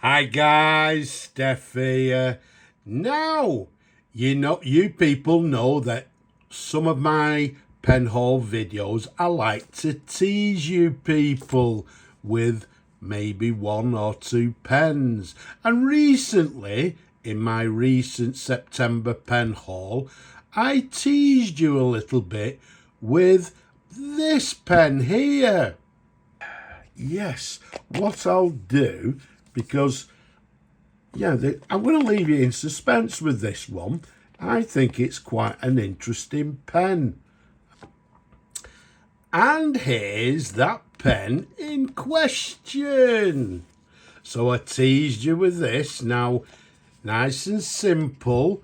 Hi guys, Steph here. Now, you people know that some of my pen haul videos, I like to tease you people with maybe one or two pens. And recently, in my recent September pen haul, I teased you a little bit with this pen here. Yes, what I'll do, because I'm going to leave you in suspense with this one. I think it's quite an interesting pen. And here's that pen in question. So I teased you with this. Now, nice and simple.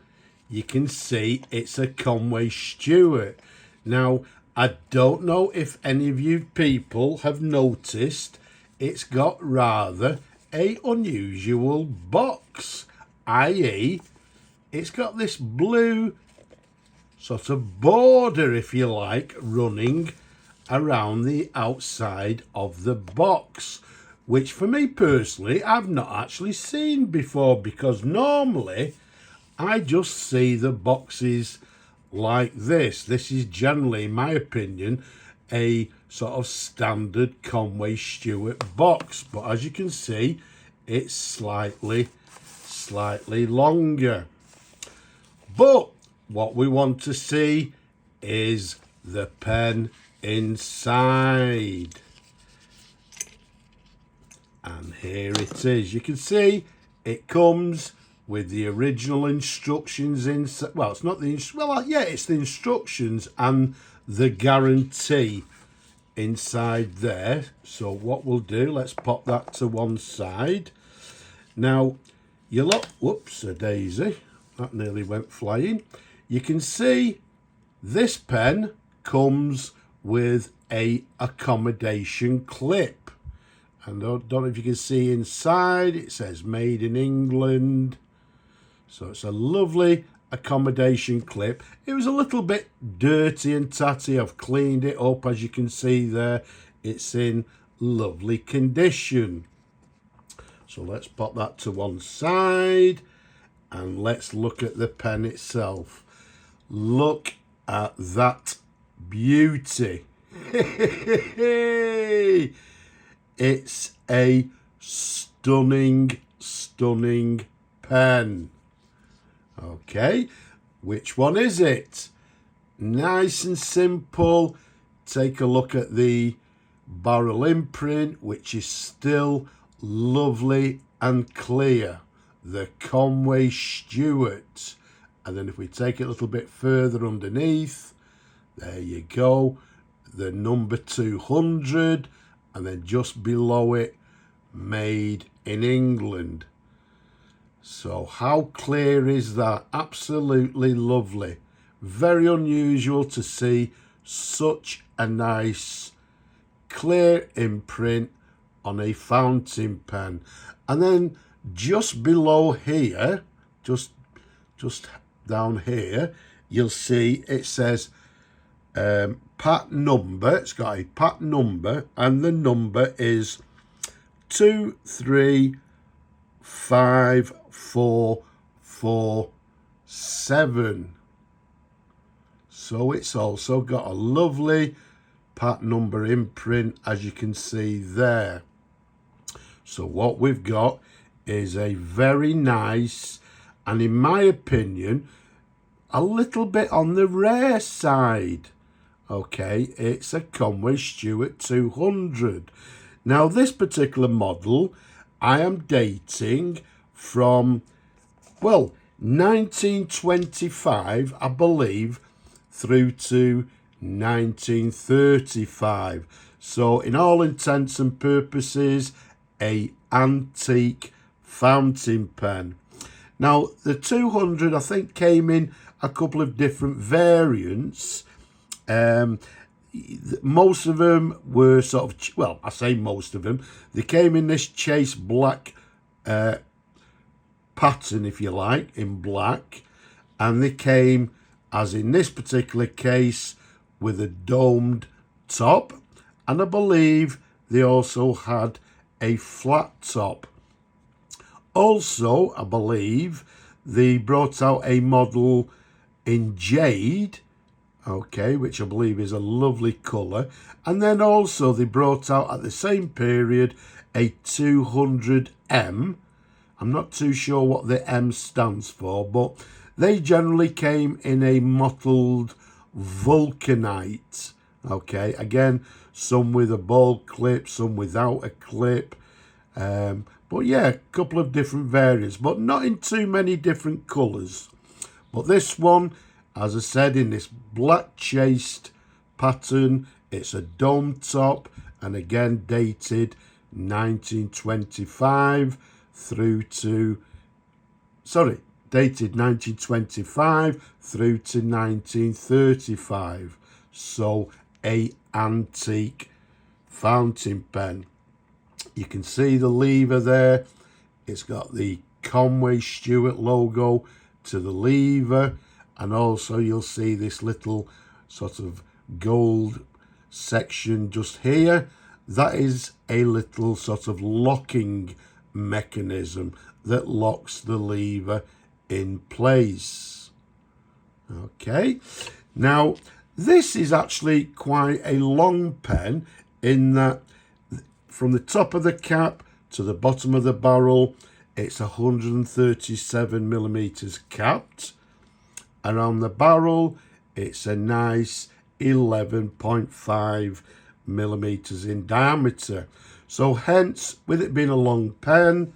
You can see it's a Conway Stewart. Now, I don't know if any of you people have noticed it's got rather a unusual box, i.e. it's got this blue sort of border, if you like, running around the outside of the box, which for me personally I've not actually seen before, because normally I just see the boxes like this. This is generally, in my opinion, a sort of standard Conway Stewart box, but as you can see, it's slightly longer. But what we want to see is the pen inside. And here it is. You can see it comes with the original instructions inside. Well, it's not the it's the instructions and the guarantee inside there. So what we'll do, let's pop that to one side. Now, you look, whoops, a daisy, that nearly went flying. You can see this pen comes with a accommodation clip. And I don't know if you can see inside, it says made in England. So it's a lovely accommodation clip. It was a little bit dirty and tatty. I've cleaned it up, as you can see there. It's in lovely condition. So let's pop that to one side and let's look at the pen itself. Look at that beauty. It's a stunning pen. Okay, which one is it? Nice and simple. Take a look at the barrel imprint, which is still lovely and clear. The Conway Stewart. And then if we take it a little bit further underneath, there you go, the number 200, and then just below it, made in England. So how clear is that? Absolutely lovely. Very unusual to see such a nice clear imprint on a fountain pen. And then just below here, just down here, you'll see it says pat number. It's got a pat number, and the number is 23547. So it's also got a lovely pat number imprint, as you can see there. So what we've got is a very nice, and in my opinion, a little bit on the rare side. Okay, it's a Conway Stewart 200. Now, this particular model, I am dating from, 1925, I believe, through to 1935. So, in all intents and purposes, a antique fountain pen. Now, the 200, I think, came in a couple of different variants. Most of them were sort of, I say most of them, they came in this chase black pattern, if you like, in black, and they came, as in this particular case, with a domed top, and I believe they also had a flat top. Also, I believe they brought out a model in jade, okay, which I believe is a lovely colour. And then also they brought out at the same period a 200M. I'm not too sure what the M stands for, but they generally came in a mottled vulcanite. Okay, again, some with a ball clip, some without a clip. But yeah, a couple of different variants, but not in too many different colours. But this one, as I said, in this black chased pattern, it's a dome top, and again dated 1925 through to, sorry, dated 1925 through to 1935. So a antique fountain pen. You can see the lever there. It's got the Conway Stewart logo to the lever, and also you'll see this little sort of gold section just here. That is a little sort of locking mechanism that locks the lever in place. Okay, now this is actually quite a long pen in that from the top of the cap to the bottom of the barrel, it's 137 millimeters capped. And on the barrel, it's a nice 11.5 millimeters in diameter. So hence, with it being a long pen,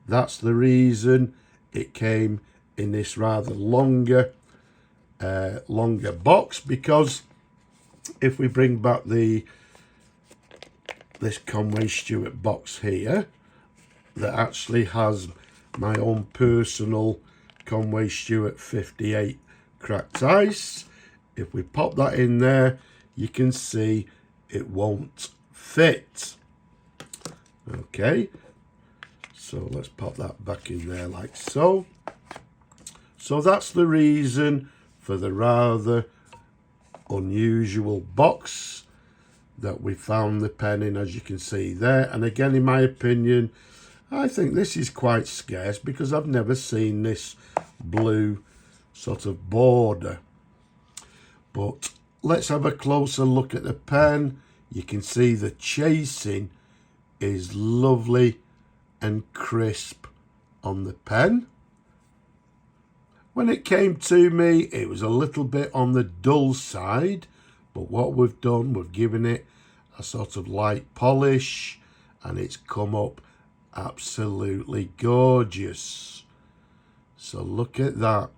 that's the reason it came in this rather longer box. Because if we bring back this Conway Stewart box here, that actually has my own personal Conway Stewart 58 cracked ice. If we pop that in there, you can see it won't fit. Okay, so let's pop that back in there like so. So that's the reason for the rather unusual box that we found the pen in, as you can see there. And again, in my opinion, I think this is quite scarce because I've never seen this blue sort of border. But let's have a closer look at the pen. You can see the chasing is lovely and crisp on the pen. When it came to me, it was a little bit on the dull side, but what we've done, we've given it a sort of light polish, and it's come up absolutely gorgeous. So look at that.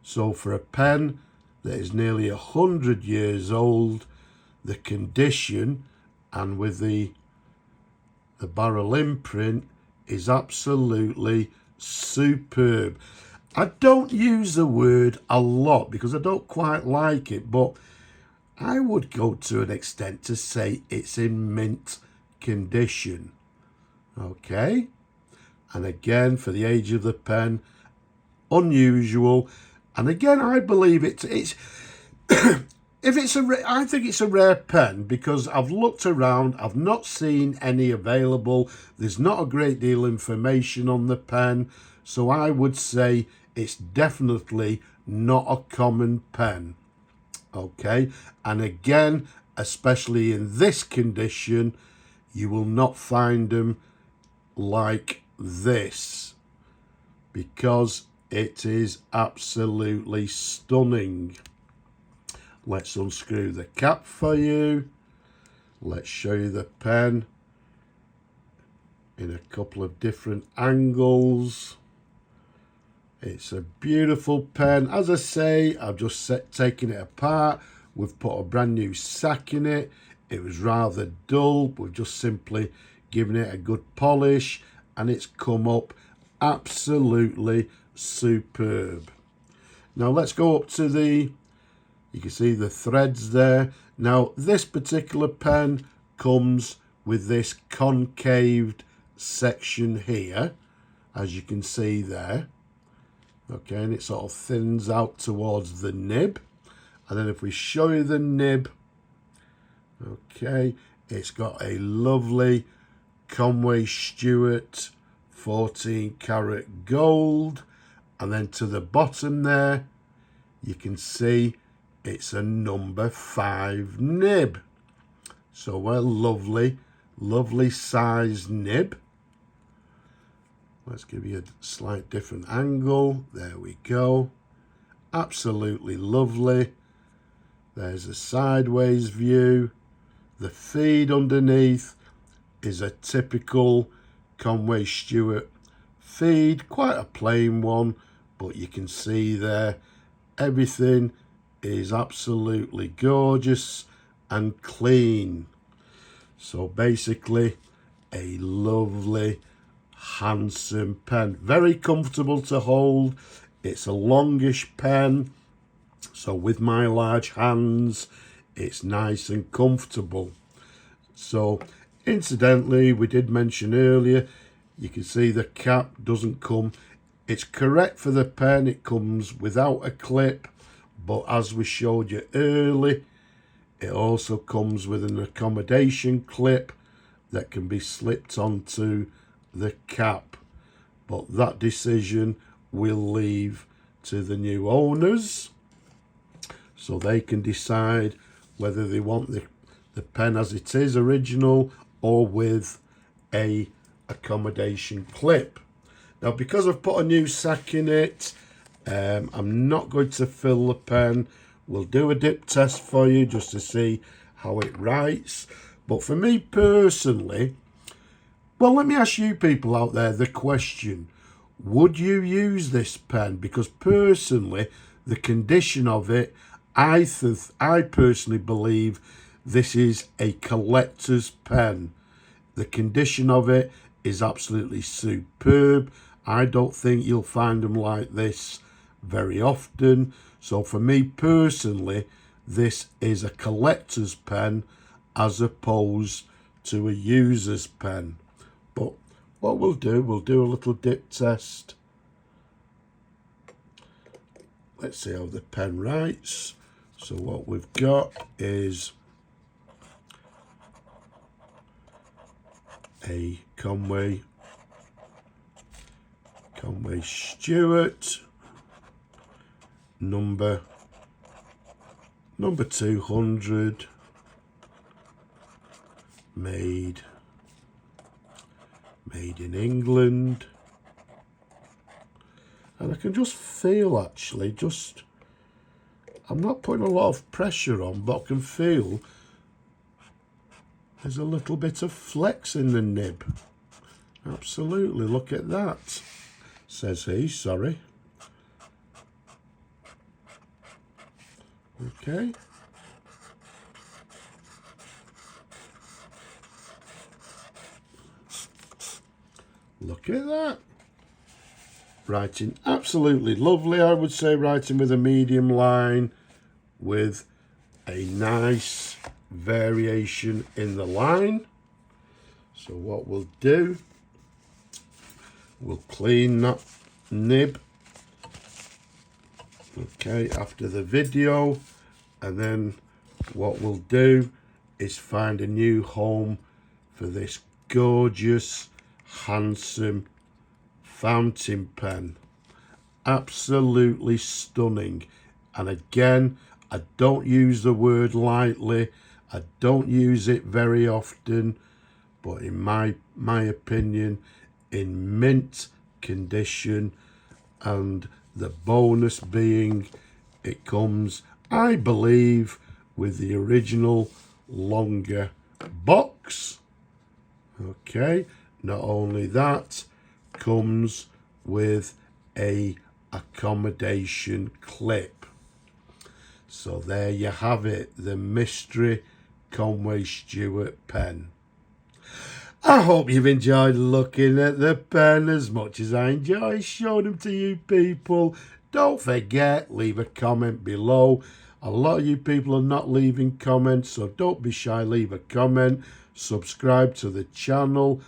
So for a pen that is nearly 100 years old, the condition and with the barrel imprint is absolutely superb. I don't use the word a lot because I don't quite like it, but I would go to an extent to say it's in mint condition. Okay, and again, for the age of the pen, unusual. And again, I believe it's if it's I think it's a rare pen because I've looked around, I've not seen any available. There's not a great deal of information on the pen, so I would say it's definitely not a common pen. Okay, and again, especially in this condition, you will not find them like this because it is absolutely stunning. Let's unscrew the cap for you. Let's show you the pen in a couple of different angles. It's a beautiful pen. As I say, I've just taken it apart. We've put a brand new sack in it. It was rather dull. We've just simply given it a good polish and it's come up absolutely superb. Now let's go up to you can see the threads there. Now this particular pen comes with this concaved section here, as you can see there. Okay, and it sort of thins out towards the nib. And then if we show you the nib, okay, it's got a lovely Conway Stewart 14 karat gold, and then to the bottom there you can see it's a number 5 nib. So a lovely size nib. Let's give you a slight different angle. There we go. Absolutely lovely. There's a sideways view. The feed underneath is a typical Conway Stewart feed, quite a plain one, but you can see there everything is absolutely gorgeous and clean. So basically a lovely, handsome pen, very comfortable to hold. It's a longish pen, so with my large hands it's nice and comfortable. So incidentally, we did mention earlier, you can see the cap doesn't come, it's correct for the pen, it comes without a clip, but as we showed you early, it also comes with an accommodation clip that can be slipped onto the cap. But that decision we'll leave to the new owners, so they can decide whether they want the pen as it is original or with a accommodation clip. Now, because I've put a new sack in it, I'm not going to fill the pen. We'll do a dip test for you just to see how it writes. But for me personally, well, let me ask you people out there the question. Would you use this pen? Because personally, the condition of it, I personally believe this is a collector's pen. The condition of it is absolutely superb. I don't think you'll find them like this very often. So for me personally, this is a collector's pen as opposed to a user's pen. But what we'll do a little dip test. Let's see how the pen writes. So what we've got is a Conway Stewart number 200, made in England. And I can just feel, actually, I'm not putting a lot of pressure on, but I can feel there's a little bit of flex in the nib. Absolutely, look at that, says he, sorry. Okay. Look at that. Writing absolutely lovely, I would say, writing with a medium line with a nice variation in the line. So what we'll do, we'll clean that nib, okay, after the video, and then what we'll do is find a new home for this gorgeous, handsome fountain pen. Absolutely stunning. And again, I don't use the word lightly, I don't use it very often, but in my opinion, in mint condition, and the bonus being it comes, I believe, with the original longer box. Okay, not only that, comes with a accommodation clip. So there you have it, the mystery Conway Stewart pen. I hope you've enjoyed looking at the pen as much as I enjoy showing them to you people. Don't forget, leave a comment below. A lot of you people are not leaving comments, so don't be shy, leave a comment. Subscribe to the channel.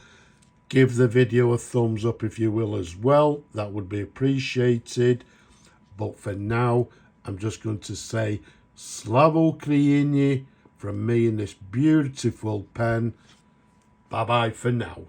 Give the video a thumbs up if you will as well. That would be appreciated. But for now, I'm just going to say Slava Ukraini from me in this beautiful pen. Bye-bye for now.